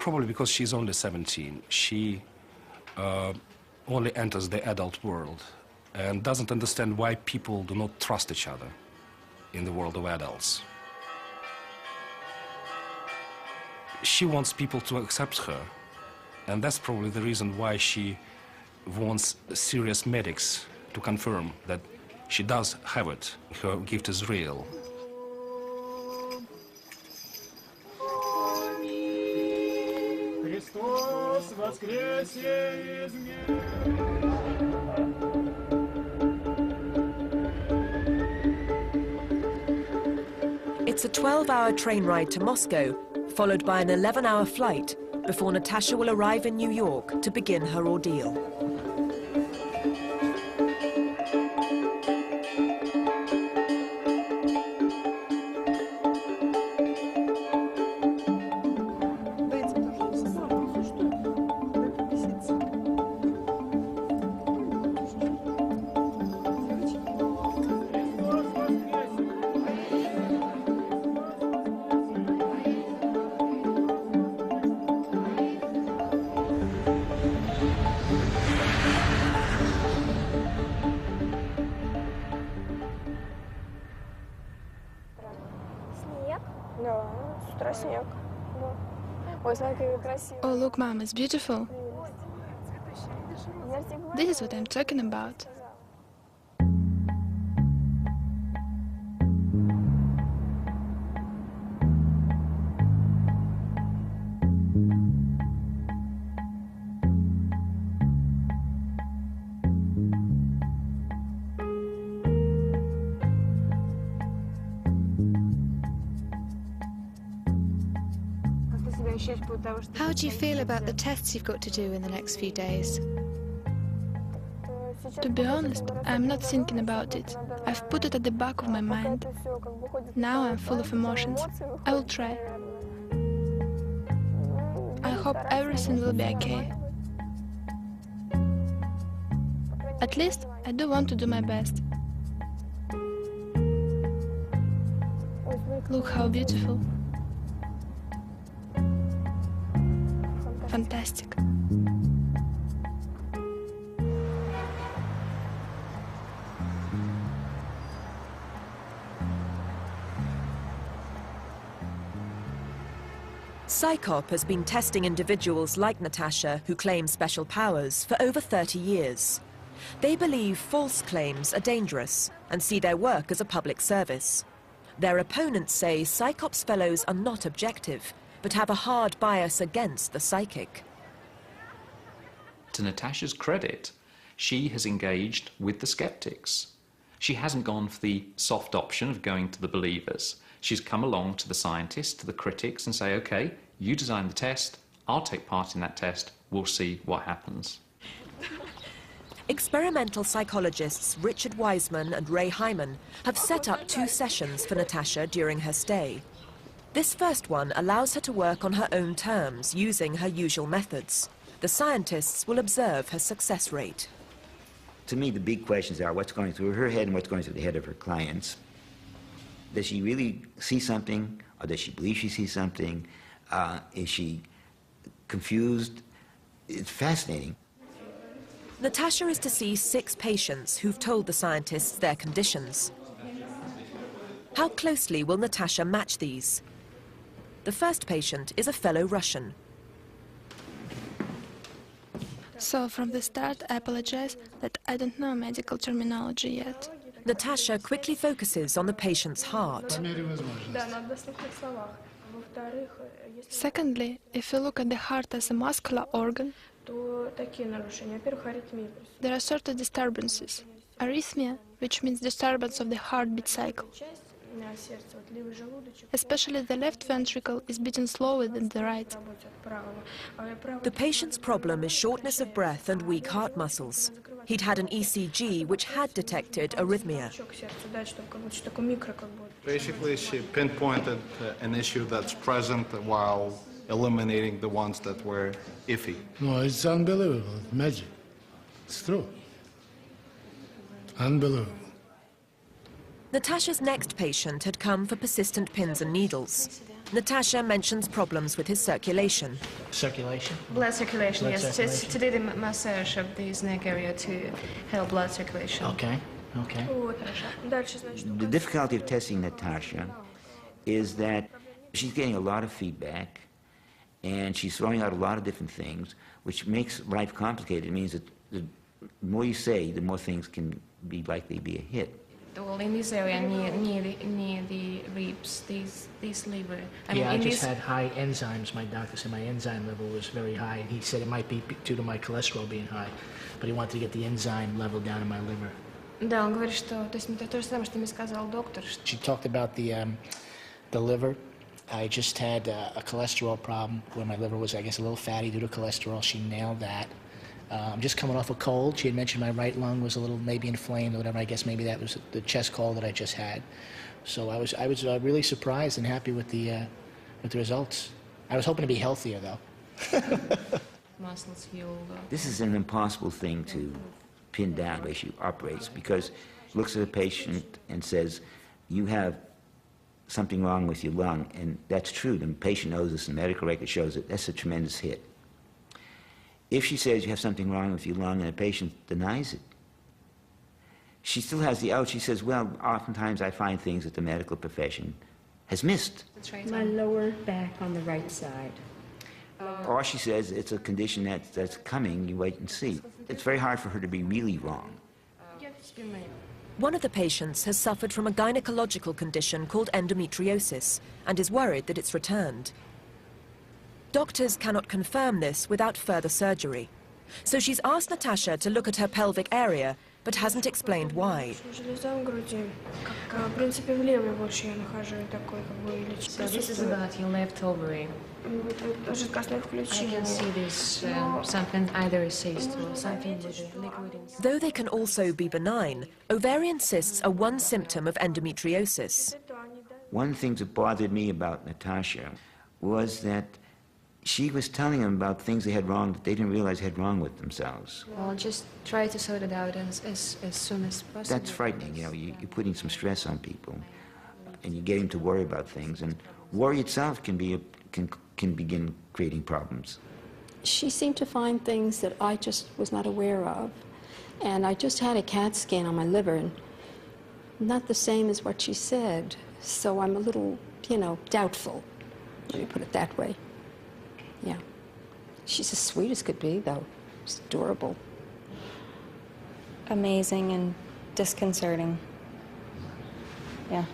probably because she's only 17. She only enters the adult world and doesn't understand why people do not trust each other in the world of adults. She wants people to accept her, and that's probably the reason why she wants serious medics to confirm that she does have it. Her gift is real. It's a 12-hour train ride to Moscow, followed by an 11-hour flight before Natasha will arrive in New York to begin her ordeal. Oh, look, Mom, it's beautiful. This is what I'm talking about. How do you feel about the tests you've got to do in the next few days? To be honest, I'm not thinking about it. I've put it at the back of my mind. Now I'm full of emotions. I will try. I hope everything will be okay. At least I do want to do my best. Look how beautiful. Fantastic. Psychop has been testing individuals like Natasha who claim special powers for over 30 years. They believe false claims are dangerous and see their work as a public service. Their opponents say Psychop's fellows are not objective, but have a hard bias against the psychic. To Natasha's credit, she has engaged with the skeptics. She hasn't gone for the soft option of going to the believers. She's come along to the scientists, to the critics, and say, okay, you design the test, I'll take part in that test, we'll see what happens. Experimental psychologists Richard Wiseman and Ray Hyman have set up 2 sessions for Natasha during her stay. This first one allows her to work on her own terms, using her usual methods. The scientists will observe her success rate. To me, the big questions are what's going through her head and what's going through the head of her clients. Does she really see something, or does she believe she sees something? Is she confused? It's fascinating. Natasha is to see 6 patients who've told the scientists their conditions. How closely will Natasha match these? The first patient is a fellow Russian. So from the start, I apologize that I don't know medical terminology yet. Natasha quickly focuses on the patient's heart. Secondly, if you look at the heart as a muscular organ, there are certain disturbances. Arrhythmia, which means disturbance of the heartbeat cycle. Especially the left ventricle is beating slower than the right. The patient's problem is shortness of breath and weak heart muscles. He'd had an ECG which had detected arrhythmia. Basically, she pinpointed an issue that's present while eliminating the ones that were iffy. No, it's unbelievable. Magic. It's true. Unbelievable. Natasha's next patient had come for persistent pins and needles. Natasha mentions problems with his circulation. Circulation? Blood circulation, Blood yes. circulation. Just to do the massage of this neck area to help blood circulation. Okay, okay. The difficulty of testing Natasha is that she's getting a lot of feedback and she's throwing out a lot of different things, which makes life complicated. It means that the more you say, the more things can be likely to be a hit. Well, in this area, near the ribs, this liver. I just had high enzymes. My doctor said my enzyme level was very high, and he said it might be due to my cholesterol being high, but he wanted to get the enzyme level down in my liver. Да, он говорит, что, то есть это то же самое, что мне сказал доктор. She talked about the liver. I just had a cholesterol problem where my liver was, I guess, a little fatty due to cholesterol. She nailed that. I'm just coming off a cold. She had mentioned my right lung was a little maybe inflamed or whatever. I guess maybe that was the chest cold that I just had. So I was really surprised and happy with the results. I was hoping to be healthier though. Muscles heal. This is an impossible thing to pin down the way she operates, because she looks at a patient and says, you have something wrong with your lung, and that's true. The patient knows this, and the medical record shows it. That's a tremendous hit. If she says you have something wrong with your lung and a patient denies it, she still has the out. She says, well, oftentimes I find things that the medical profession has missed. My lower back on the right side. Or she says it's a condition that's coming, you wait and see. It's very hard for her to be really wrong. One of the patients has suffered from a gynecological condition called endometriosis and is worried that it's returned. Doctors cannot confirm this without further surgery. So she's asked Natasha to look at her pelvic area, but hasn't explained why. So this is about your left ovary. I can see this, something, either a cyst or something with a liquid inside. Though they can also be benign, ovarian cysts are one symptom of endometriosis. One thing that bothered me about Natasha was that she was telling them about things they had wrong that they didn't realize they had wrong with themselves. Well, just try to sort it out as soon as possible. That's frightening, you know, you're putting some stress on people and you get them to worry about things, and worry itself can begin creating problems. She seemed to find things that I just was not aware of. And I just had a CAT scan on my liver, and not the same as what she said. So I'm a little, doubtful. Let me put it that way. Yeah. She's as sweet as could be, though. She's adorable. Amazing and disconcerting. Yeah.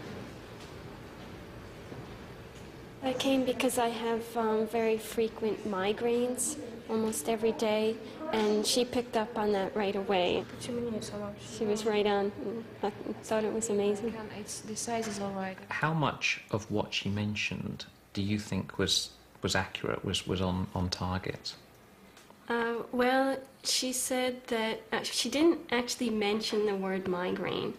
I came because I have very frequent migraines almost every day, and she picked up on that right away. She was right on. I thought it was amazing. The size is all right. How much of what she mentioned do you think was accurate, was on target? Well, she said that she didn't actually mention the word migraine,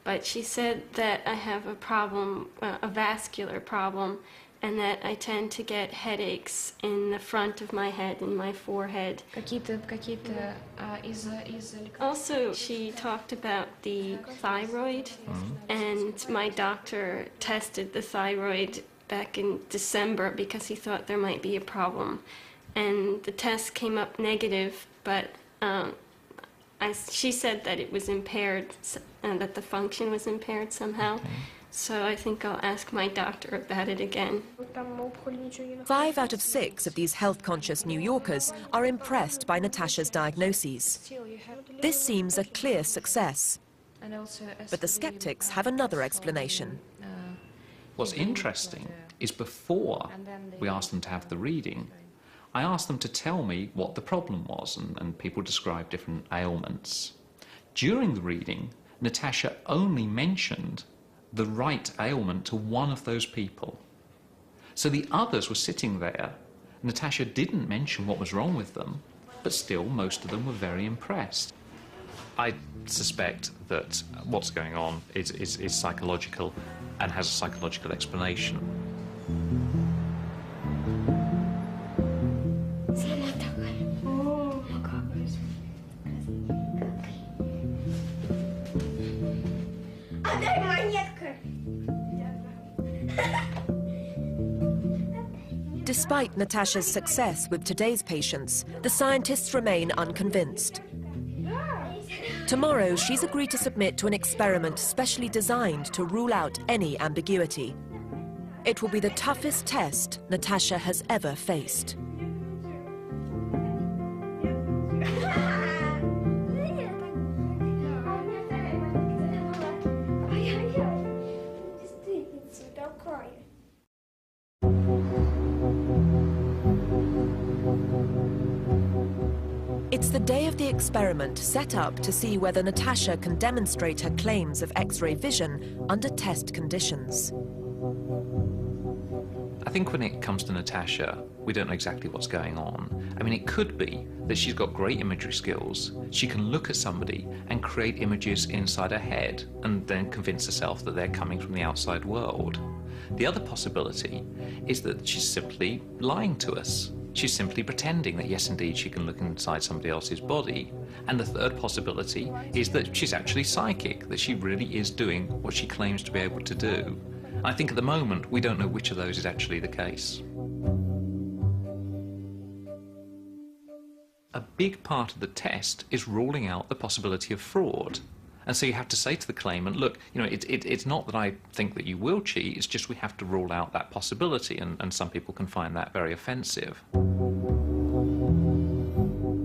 but she said that I have a problem, a vascular problem, and that I tend to get headaches in the front of my head and my forehead. Also, she talked about the thyroid, and my doctor tested the thyroid back in December because he thought there might be a problem. And the test came up negative, but she said that it was impaired, that the function was impaired somehow. Okay. So I think I'll ask my doctor about it again. 5 out of 6 of these health-conscious New Yorkers are impressed by Natasha's diagnoses. This seems a clear success. But the skeptics have another explanation. What's interesting is before we asked them to have the reading, I asked them to tell me what the problem was, and people described different ailments. During the reading, Natasha only mentioned the right ailment to one of those people. So the others were sitting there. Natasha didn't mention what was wrong with them, but still most of them were very impressed. I suspect that what's going on is psychological and has a psychological explanation. Despite Natasha's success with today's patients, the scientists remain unconvinced. Tomorrow, she's agreed to submit to an experiment specially designed to rule out any ambiguity. It will be the toughest test Natasha has ever faced. It's the day of the experiment set up to see whether Natasha can demonstrate her claims of X-ray vision under test conditions. I think when it comes to Natasha, we don't know exactly what's going on. I mean, it could be that she's got great imagery skills. She can look at somebody and create images inside her head and then convince herself that they're coming from the outside world. The other possibility is that she's simply lying to us. She's simply pretending that, yes, indeed, she can look inside somebody else's body. And the third possibility is that she's actually psychic, that she really is doing what she claims to be able to do. I think at the moment, we don't know which of those is actually the case. A big part of the test is ruling out the possibility of fraud. And so you have to say to the claimant, look, you know, it's not that I think that you will cheat, it's just we have to rule out that possibility, and some people can find that very offensive.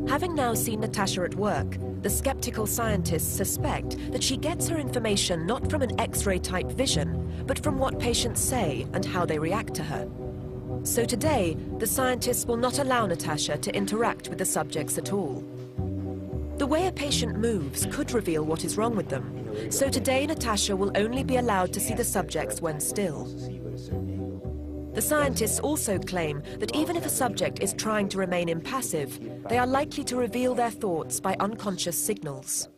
Having now seen Natasha at work, the skeptical scientists suspect that she gets her information not from an X-ray type vision, but from what patients say and how they react to her. So today, the scientists will not allow Natasha to interact with the subjects at all. The way a patient moves could reveal what is wrong with them, so today Natasha will only be allowed to see the subjects when still. The scientists also claim that even if a subject is trying to remain impassive, they are likely to reveal their thoughts by unconscious signals.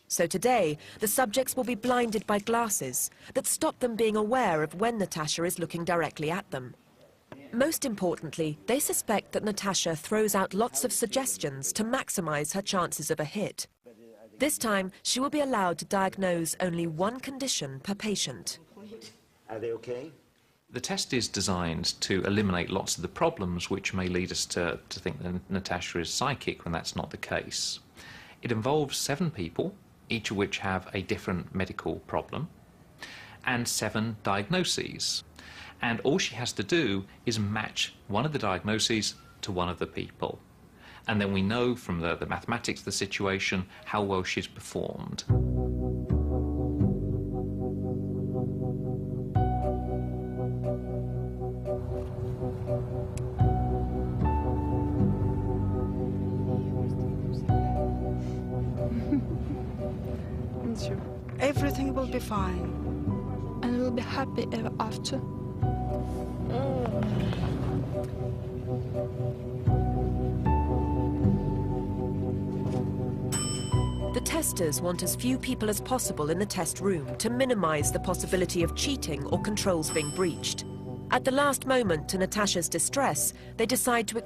So today, the subjects will be blinded by glasses that stop them being aware of when Natasha is looking directly at them. Most importantly, they suspect that Natasha throws out lots of suggestions to maximize her chances of a hit. This time, she will be allowed to diagnose only one condition per patient. Are they okay? The test is designed to eliminate lots of the problems which may lead us to think that Natasha is psychic when that's not the case. It involves 7 people, each of which have a different medical problem, and 7 diagnoses. And all she has to do is match one of the diagnoses to one of the people. And then we know from the mathematics of the situation how well she's performed. Everything will be fine. And we'll be happy ever after. The testers want as few people as possible in the test room to minimize the possibility of cheating or controls being breached. At the last moment, to Natasha's distress, they decide to